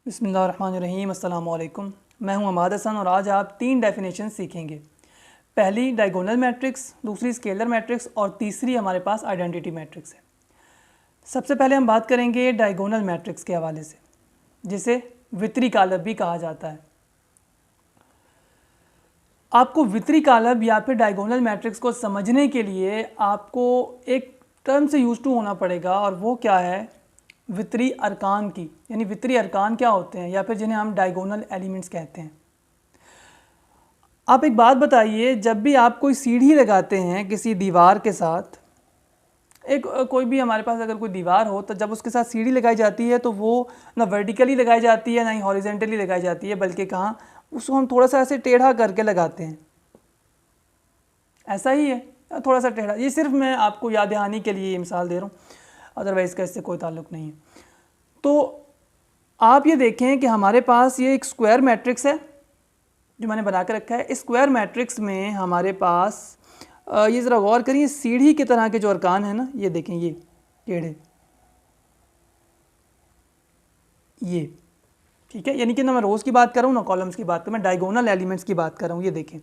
बिस्मिल्लाहिर्रहमानिर्रहीम अस्सलाम वालेकुम। मैं हूं अमाद हसन और आज आप 3 डेफिनेशन सीखेंगे। पहली डायगोनल मैट्रिक्स, दूसरी स्केलर मैट्रिक्स और तीसरी हमारे पास आइडेंटिटी मैट्रिक्स है। सबसे पहले हम बात करेंगे डायगोनल मैट्रिक्स के हवाले से, जिसे वितरी कालब भी कहा जाता है। आपको वितरी कालब या फिर डायगोनल मैट्रिक्स को समझने के लिए आपको एक टर्म से यूज टू होना पड़ेगा, और वो क्या है, वितरी अरकान की। यानी वितरी अरकान क्या होते हैं, या फिर जिन्हें हम डायगोनल एलिमेंट्स कहते हैं। आप एक बात बताइए, जब भी आप कोई सीढ़ी लगाते हैं किसी दीवार के साथ, कोई भी हमारे पास अगर कोई दीवार हो, तो जब उसके साथ सीढ़ी लगाई जाती है तो वो ना वर्टिकली लगाई जाती है ना ही हॉरिजेंटली लगाई जाती है, बल्कि कहाँ उसको हम थोड़ा सा ऐसे टेढ़ा करके लगाते हैं। ऐसा ही है, थोड़ा सा टेढ़ा। ये सिर्फ मैं आपको याद दहानी के लिए ये मिसाल दे रहा हूँ, अदरवाइज़ का इससे कोई ताल्लुक़ नहीं है। तो आप ये देखें कि हमारे पास ये एक स्क्वायर मैट्रिक्स है जो मैंने बना के रखा है। इस स्क्वायर मैट्रिक्स में हमारे पास ये ज़रा गौर करिए, सीढ़ी की तरह के जो अरकान है ना, ये देखें, ये टेढ़े, ये ठीक है। यानी कि ना मैं रोज़ की बात कर रहा हूँ ना कॉलम्स की बात कर, मैं डायगोनल एलिमेंट्स की बात कर रहा हूँ। ये देखें,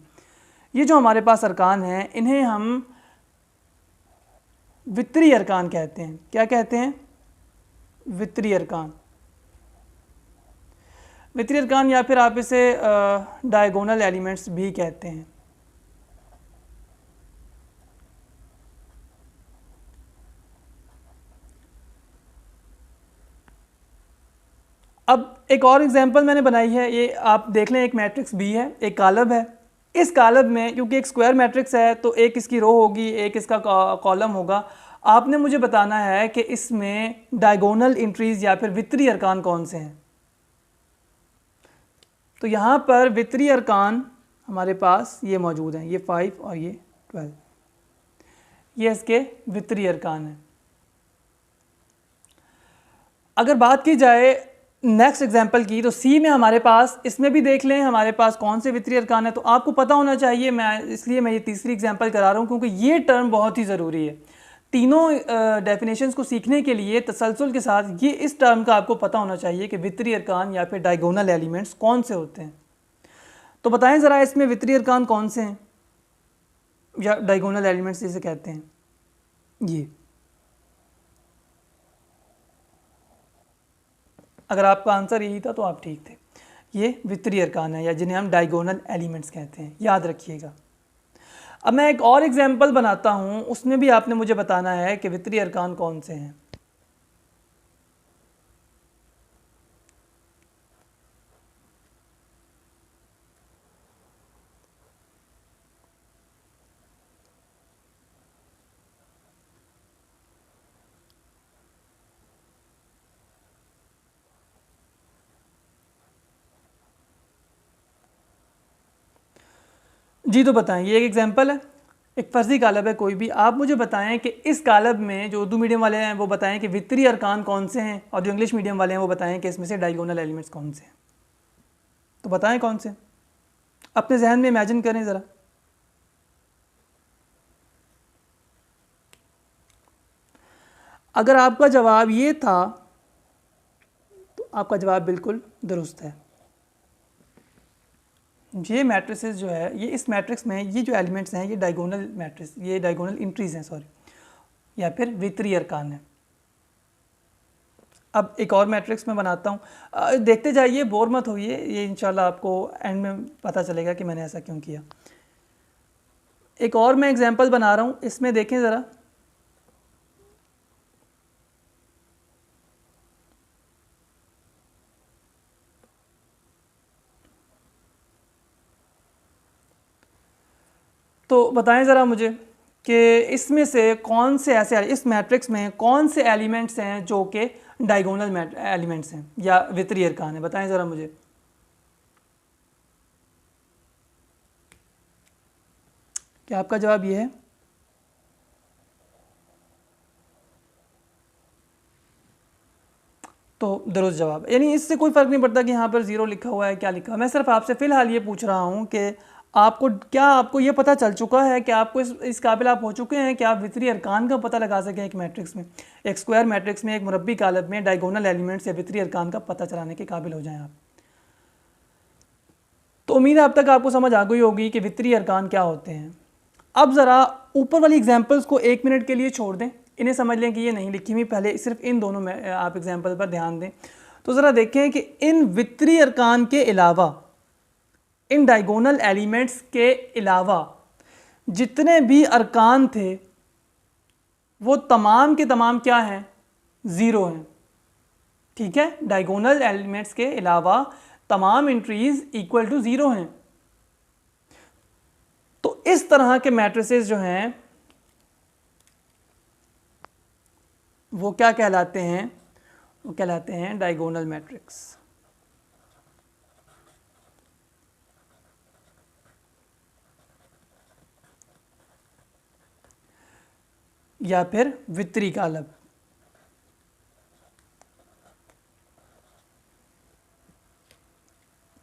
ये जो हमारे पास अरकान हैं, इन्हें हम वितरी अरकान कहते हैं। क्या कहते हैं? वितरी अरकान। वितरी अरकान या फिर आप इसे डायगोनल एलिमेंट्स भी कहते हैं। अब एक और एग्जांपल मैंने बनाई है, ये आप देख लें। एक मैट्रिक्स बी है, एक कालब है। इस कालब में क्योंकि एक स्क्वायर मैट्रिक्स है तो एक इसकी रो होगी, एक इसका कॉलम होगा। आपने मुझे बताना है कि इसमें डायगोनल एंट्रीज या फिर वितरी अरकान कौन से हैं। तो यहाँ पर वितरी अरकान हमारे पास ये मौजूद हैं, ये 5 और ये 12, ये इसके वितरी अरकान हैं। अगर बात की जाए नेक्स्ट एग्जांपल की, तो सी में हमारे पास, इसमें भी देख लें हमारे पास कौन से वितरी अरकान है। तो आपको पता होना चाहिए, इसलिए मैं ये तीसरी एग्जांपल करा रहा हूँ क्योंकि ये टर्म बहुत ही ज़रूरी है। तीनों डेफिनेशंस को सीखने के लिए तसलसल के साथ ये इस टर्म का आपको पता होना चाहिए कि वितरी अरकान या फिर डायगोनल एलिमेंट्स कौन से होते हैं। तो बताएं ज़रा, इसमें वितरी अरकान कौन से हैं या डायगोनल एलिमेंट्स जिसे कहते हैं। ये अगर आपका आंसर यही था तो आप ठीक थे। ये वितरी अरकान है या जिन्हें हम डायगोनल एलिमेंट्स कहते हैं, याद रखिएगा। अब मैं एक और एग्जांपल बनाता हूँ, उसमें भी आपने मुझे बताना है कि वितरी अरकान कौन से हैं। जी तो बताएं, ये एक एग्जांपल है, एक फर्जी कालब है कोई भी। आप मुझे बताएं कि इस कालब में जो उर्दू मीडियम वाले हैं वो बताएं कि वितरी अरकान कौन से हैं, और जो इंग्लिश मीडियम वाले हैं वो बताएं कि इसमें से डायगोनल एलिमेंट्स कौन से हैं। तो बताएं कौन से, अपने जहन में इमेजिन करें ज़रा। अगर आपका जवाब ये था तो आपका जवाब बिल्कुल दुरुस्त है। ये मैट्रिसेस जो है, ये इस मैट्रिक्स में ये जो एलिमेंट्स हैं, ये डायगोनल मैट्रिक्स, ये डायगोनल एंट्रीज हैं, सॉरी, या फिर वितरी अरकान है। अब एक और मैट्रिक्स में बनाता हूँ, देखते जाइए, बोर मत होइए, ये इंशाल्लाह आपको एंड में पता चलेगा कि मैंने ऐसा क्यों किया। एक और मैं एग्जांपल बना रहा हूँ, इसमें देखें ज़रा। तो बताएं ज़रा मुझे कि इसमें से कौन से ऐसे, इस मैट्रिक्स में कौन से एलिमेंट्स हैं जो कि डायगोनल एलिमेंट्स हैं या वितरी अरकान है। बताएं ज़रा मुझे। क्या आपका जवाब ये है? तो दुरुस्त जवाब। यानी इससे कोई फ़र्क नहीं पड़ता कि यहाँ पर ज़ीरो लिखा हुआ है, क्या लिखा हुआ है। मैं सिर्फ आपसे फ़िलहाल ये पूछ रहा हूँ कि आपको ये पता चल चुका है कि आपको इस काबिल आप हो चुके हैं कि आप वितरी अरकान का पता लगा सकें एक मैट्रिक्स में, एक स्क्वायर मैट्रिक्स में, एक मुरब्बी कालब में डायगोनल एलिमेंट्स या वितरी अरकान का पता चलाने के काबिल हो जाएं आप। तो उम्मीद है अब तक आपको समझ आ गई होगी कि वितरी अरकान क्या होते हैं। अब ज़रा ऊपर वाली एग्जाम्पल्स को 1 मिनट के लिए छोड़ दें, इन्हें समझ लें कि ये नहीं लिखी हुई, पहले सिर्फ इन दोनों में आप एग्जाम्पल पर ध्यान दें। तो ज़रा देखें कि इन वितरी अरकान के अलावा, इन डायगोनल एलिमेंट्स के अलावा जितने भी अरकान थे वो तमाम के तमाम क्या हैं, ज़ीरो हैं। ठीक है, डायगोनल एलिमेंट्स के अलावा तमाम एंट्रीज इक्वल टू ज़ीरो हैं। तो इस तरह के मैट्रिसेस जो हैं वो क्या कहलाते हैं, वो कहलाते हैं डायगोनल मैट्रिक्स या फिर वितरी कालब।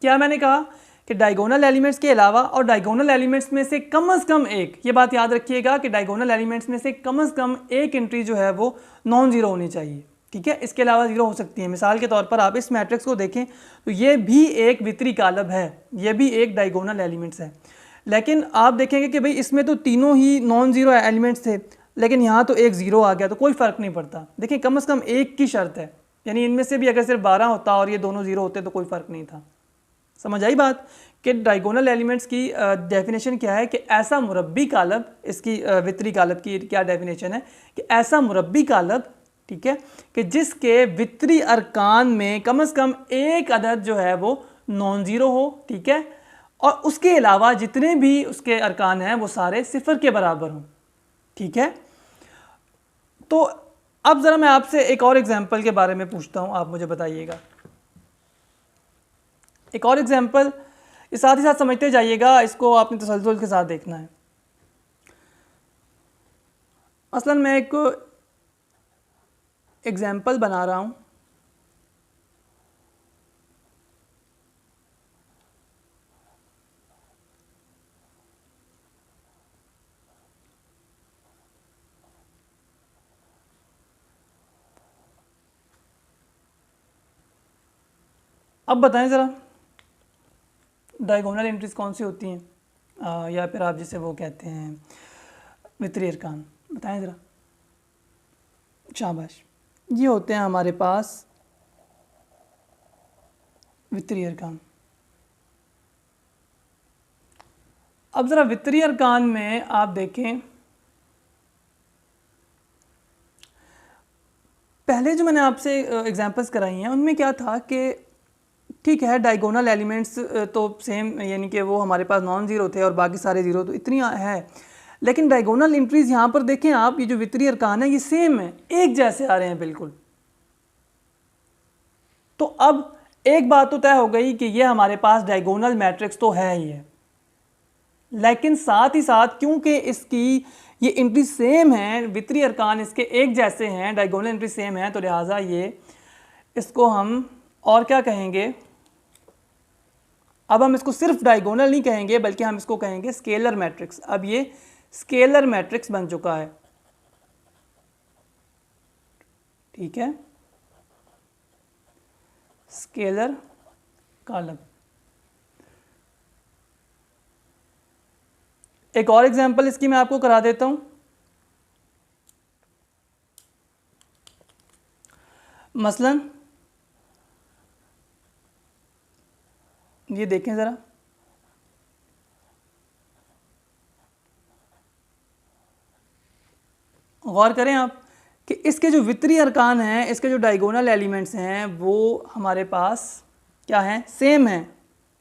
क्या मैंने कहा कि डायगोनल एलिमेंट्स के अलावा और डायगोनल एलिमेंट्स में से कम से कम एक, ये बात याद रखिएगा कि डायगोनल एलिमेंट्स में से कम एक एंट्री जो है वो नॉन ज़ीरो होनी चाहिए। ठीक है, इसके अलावा ज़ीरो हो सकती है। मिसाल के तौर पर आप इस मैट्रिक्स को देखें तो ये भी एक वितरी कालब है, ये भी एक डायगोनल एलिमेंट्स है, लेकिन आप देखेंगे कि भाई इसमें तो तीनों ही नॉन ज़ीरो एलिमेंट्स थे, लेकिन यहाँ तो एक ज़ीरो आ गया, तो कोई फ़र्क नहीं पड़ता। देखिए कम से कम एक की शर्त है, यानी इनमें से भी अगर सिर्फ 12 होता और ये दोनों ज़ीरो होते तो कोई फ़र्क नहीं था। समझ आई बात कि डायगोनल एलिमेंट्स की डेफिनेशन क्या है कि ऐसा मुरब्बी कालब, इसकी वितरी कालब की क्या डेफिनेशन है कि ऐसा मुरब्बी कालब, ठीक है, कि जिसके वितरी अरकान में कम से कम एक अदद जो है वो नॉन ज़ीरो हो। ठीक है, और उसके अलावा जितने भी उसके अरकान हैं वो सारे सिफर के बराबर हों। ठीक है, तो अब ज़रा मैं आपसे एक और एग्जाम्पल के बारे में पूछता हूँ, आप मुझे बताइएगा। एक और एग्जाम्पल, इस साथ ही साथ समझते जाइएगा, इसको आपने तसल्जुल के साथ देखना है। मसलन मैं एक एग्जाम्पल बना रहा हूँ, अब बताएं ज़रा डायगोनल एंट्रीज कौन सी होती हैं, या फिर आप जिसे वो कहते हैं वितरी अरकान, बताएं ज़रा। शाबाश, ये होते हैं हमारे पास वितरी अरकान। अब ज़रा वितरी अरकान में आप देखें, पहले जो मैंने आपसे एग्जांपल्स कराई हैं उनमें क्या था कि ठीक है डायगोनल एलिमेंट्स तो सेम, यानी कि वो हमारे पास नॉन ज़ीरो थे और बाकी सारे ज़ीरो, तो इतनी है, लेकिन डायगोनल एंट्रीज़ यहाँ पर देखें आप, ये जो वितरी अरकान है ये सेम है, एक जैसे आ रहे हैं बिल्कुल। तो अब एक बात तो तय हो गई कि ये हमारे पास डायगोनल मैट्रिक्स तो है ही है, लेकिन साथ ही साथ क्योंकि इसकी ये एंट्री सेम है, वितरी अरकान इसके एक जैसे हैं, डायगोनल एंट्री सेम है, तो लिहाजा ये इसको हम और क्या कहेंगे, अब हम इसको सिर्फ डायगोनल नहीं कहेंगे बल्कि हम इसको कहेंगे स्केलर मैट्रिक्स। अब ये स्केलर मैट्रिक्स बन चुका है। ठीक है, स्केलर कॉलम। एक और एग्जांपल इसकी मैं आपको करा देता हूं। मसलन ये देखें ज़रा, गौर करें आप कि इसके जो वितरी अरकान हैं, इसके जो डायगोनल एलिमेंट्स हैं वो हमारे पास क्या हैं, सेम हैं,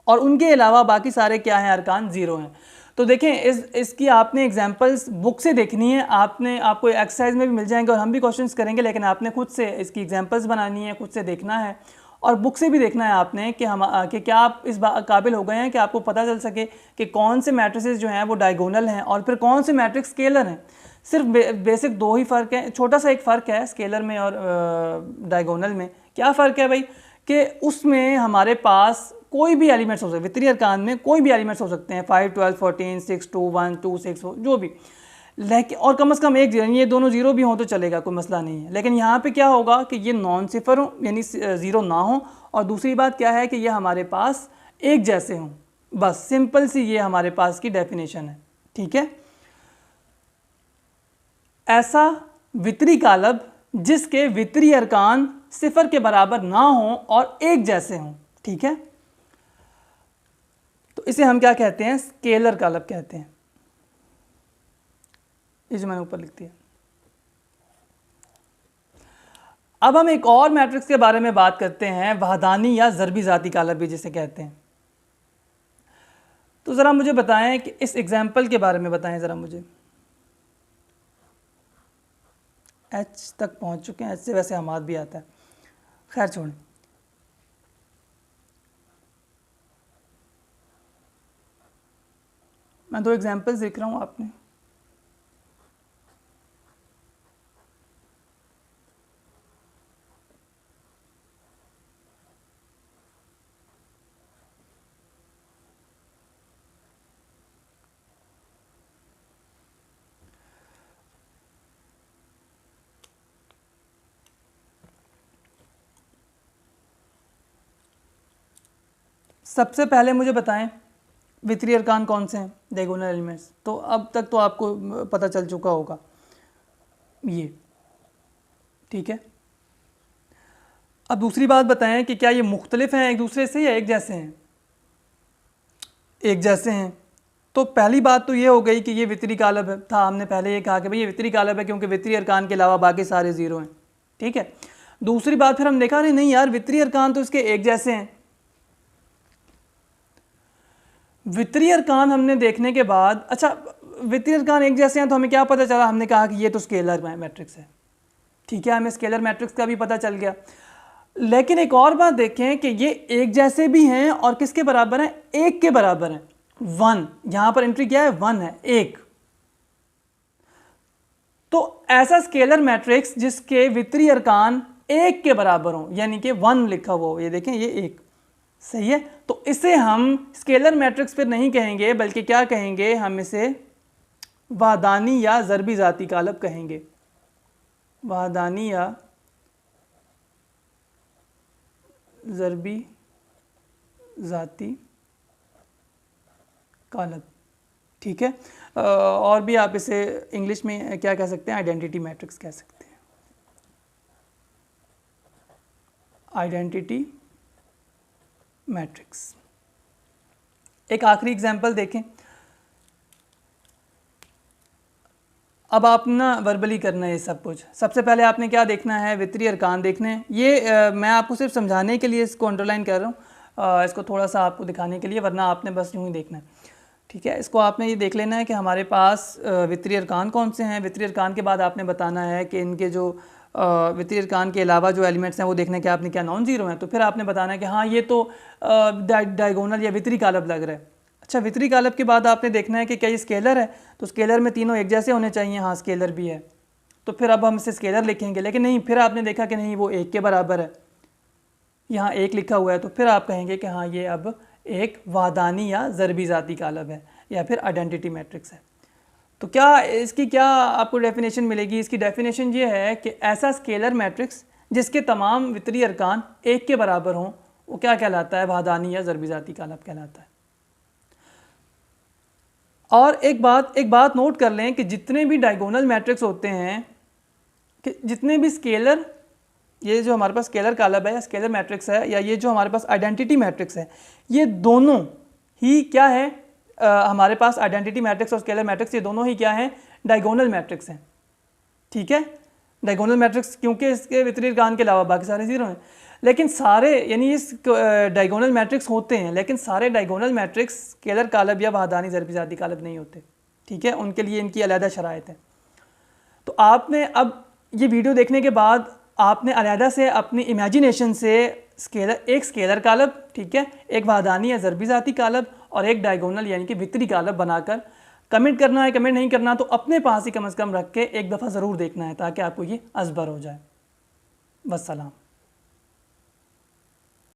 और उनके अलावा बाकी सारे क्या हैं, अरकान ज़ीरो हैं। तो देखें इसकी आपने एग्जांपल्स बुक से देखनी है, आपको एक्सरसाइज में भी मिल जाएंगे और हम भी क्वेश्चंस करेंगे, लेकिन आपने खुद से इसकी एग्जांपल्स बनानी है, खुद से देखना है और बुक से भी देखना है आपने कि क्या आप इस काबिल हो गए हैं कि आपको पता चल सके कि कौन से मैट्रिसेस जो हैं वो डायगोनल हैं और फिर कौन से मैट्रिक्स स्केलर हैं। सिर्फ बेसिक दो ही फ़र्क है, छोटा सा एक फ़र्क है स्केलर में और डायगोनल में। क्या फ़र्क है भाई कि उसमें हमारे पास कोई भी एलिमेंट्स हो सकते हैं, वित्तीय अरकान में कोई भी एलिमेंट्स हो सकते हैं, 5, 12, 14, 6, 2, 1, 2, 6 हो, जो भी, लेकिन और कम से कम एक जीरो, ये दोनों जीरो भी हों तो चलेगा, कोई मसला नहीं है। लेकिन यहाँ पे क्या होगा कि ये नॉन सिफर हो, यानी ज़ीरो ना हो, और दूसरी बात क्या है कि ये हमारे पास एक जैसे हों। बस सिंपल सी ये हमारे पास की डेफिनेशन है, ठीक है। ऐसा वित्तीय कालब जिसके वित्तीय अरकान सिफर के बराबर ना हो और एक जैसे हों, ठीक है, तो इसे हम क्या कहते हैं, स्केलर कालब कहते हैं। ये जो मैंने ऊपर लिख दिया। अब हम एक और मैट्रिक्स के बारे में बात करते हैं, वहदानी या ज़रबी ज़ाती कालब भी जिसे कहते हैं। तो ज़रा मुझे बताएं कि इस एग्जाम्पल के बारे में बताएं ज़रा मुझे। एच तक पहुंच चुके हैं, एच से वैसे हमाद भी आता है, खैर छोड़ें। मैं 2 एग्जाम्पल्स लिख रहा हूँ आपने। सबसे पहले मुझे बताएं वित्तीय अरकान कौन से हैं, डायगोनल एलिमेंट्स। तो अब तक तो आपको पता चल चुका होगा ये, ठीक है। अब दूसरी बात बताएं कि क्या ये मुख्तलिफ हैं एक दूसरे से या एक जैसे हैं। एक जैसे हैं। तो पहली बात तो ये हो गई कि ये वित्तीय कालब था, हमने पहले ये कहा कि भाई ये वित्तीय कालब है क्योंकि वित्तीय अरकान के अलावा बाकी सारे ज़ीरो हैं, ठीक है। दूसरी बात फिर हम देखा अरे नहीं यार, वित्तीय अरकान तो इसके एक जैसे हैं। वित्तीय अरकान हमने देखने के बाद, अच्छा वित्तीय अरकान एक जैसे हैं तो हमें क्या पता चला, हमने कहा कि ये तो स्केलर मैट्रिक्स है, ठीक है, हमें स्केलर मैट्रिक्स का भी पता चल गया। लेकिन एक और बात देखें कि ये एक जैसे भी हैं और किसके बराबर हैं, एक के बराबर हैं, 1। यहां पर एंट्री क्या है, 1 है, एक। तो ऐसा स्केलर मैट्रिक्स जिसके वित्तीय अरकान एक के बराबर हो, यानी कि 1 लिखा हुआ हो, ये देखें ये एक, सही है। तो इसे हम स्केलर मैट्रिक्स फिर नहीं कहेंगे, बल्कि क्या कहेंगे, हम इसे वहदानी या ज़रबी ज़ाती कालब कहेंगे। वहदानी या ज़रबी ज़ाती कालब, ठीक है। और भी आप इसे इंग्लिश में क्या कह सकते हैं, आइडेंटिटी मैट्रिक्स कह सकते हैं, आइडेंटिटी मैट्रिक्स। एक आखिरी एग्जांपल देखें। अब आप ना वर्बली करना है ये सब कुछ। सबसे पहले आपने क्या देखना है, वित्तीय अरकान देखने हैं। ये मैं आपको सिर्फ समझाने के लिए इसको अंडरलाइन कर रहा हूँ, इसको थोड़ा सा आपको दिखाने के लिए, वरना आपने बस यूँ ही देखना है, ठीक है। इसको आपने ये देख लेना है कि हमारे पास वित्तीय अरकान कौन से हैं। वित्तीय अरकान के बाद आपने बताना है कि इनके जो वित्तीय अरकान के अलावा जो एलिमेंट्स हैं वो देखने के आपने क्या नॉन ज़ीरो हैं। तो फिर आपने बताना है कि हाँ ये तो डायगोनल या वित्तीय कालब लग रहा है। अच्छा, वित्तीय कालब के बाद आपने देखना है कि क्या ये स्केलर है, तो स्केलर में तीनों एक जैसे होने चाहिए, हाँ स्केलर भी है, तो फिर अब हम इसे स्केलर लिखेंगे। लेकिन नहीं, फिर आपने देखा कि नहीं वो एक के बराबर है, यहाँ एक लिखा हुआ है, तो फिर आप कहेंगे कि हाँ ये अब एक वहदानी या ज़रबी ज़ाती कालब है या फिर आइडेंटिटी मैट्रिक्स है। तो क्या इसकी क्या आपको डेफिनेशन मिलेगी, इसकी डेफिनेशन ये है कि ऐसा स्केलर मैट्रिक्स जिसके तमाम वित्तीय अरकान एक के बराबर हों वो क्या कहलाता है, वहदानी या ज़रबी ज़ाती कालब कहलाता है। और एक बात नोट कर लें कि जितने भी डायगोनल मैट्रिक्स होते हैं, कि जितने भी स्केलर, ये जो हमारे पास स्केलर कालब है या स्केलर मैट्रिक्स है, या ये जो हमारे पास आइडेंटिटी मैट्रिक्स है, ये दोनों ही क्या है, हमारे पास आइडेंटिटी मैट्रिक्स और स्केलर मैट्रिक्स ये दोनों ही क्या हैं, डायगोनल मैट्रिक्स हैं, ठीक है। डायगोनल मैट्रिक्स क्योंकि इसके वित्तीय अरकान के अलावा बाकी सारे ज़ीरो हैं। लेकिन सारे, यानी इस डायगोनल मैट्रिक्स होते हैं, लेकिन सारे डायगोनल मैट्रिक्स स्केलर कालब या वहदानी ज़रबी ज़ाती कालब नहीं होते, ठीक है। उनके लिए इनकी अलहदा शराइत है। तो आपने अब ये वीडियो देखने के बाद आपने अलहदा से अपनी इमेजिनेशन से एक स्केलर कालब, ठीक है, एक वहदानी या ज़रबी ज़ाती कालब और एक डायगोनल यानी कि वित्तीय कालब बनाकर कमेंट करना है। कमेंट नहीं करना तो अपने पास ही कम से कम रख के एक दफ़ा ज़रूर देखना है ताकि आपको ये अज़बर हो जाए। वस्सलाम।